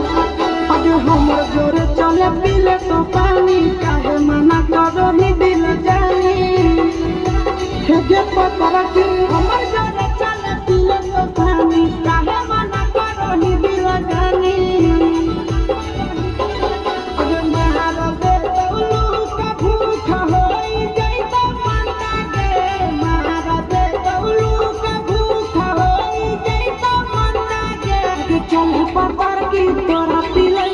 हमर जोरे चले पीले तो पानी काहे मना करो ही दिल जानी हेगे पतरा के हमर जोरे चले पीले तो पानी काहे मना करो ही दिल जानी अगर महार दे उलू का भूखा होई जाई तो मंदा गे महार दे उलू का भूखा होई जाई तो मंदा गे चल पतर की तोरा पीले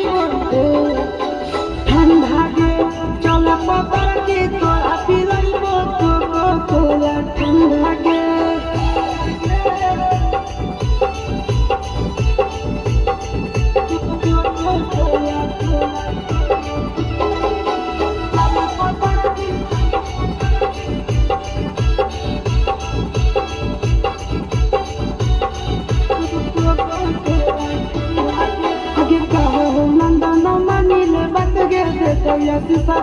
ठंडा गे चल पतर की तोरा पिलइबो कोला ठंडा गे आगे कहो नंदन मानिले बात गे दे तो या सिसा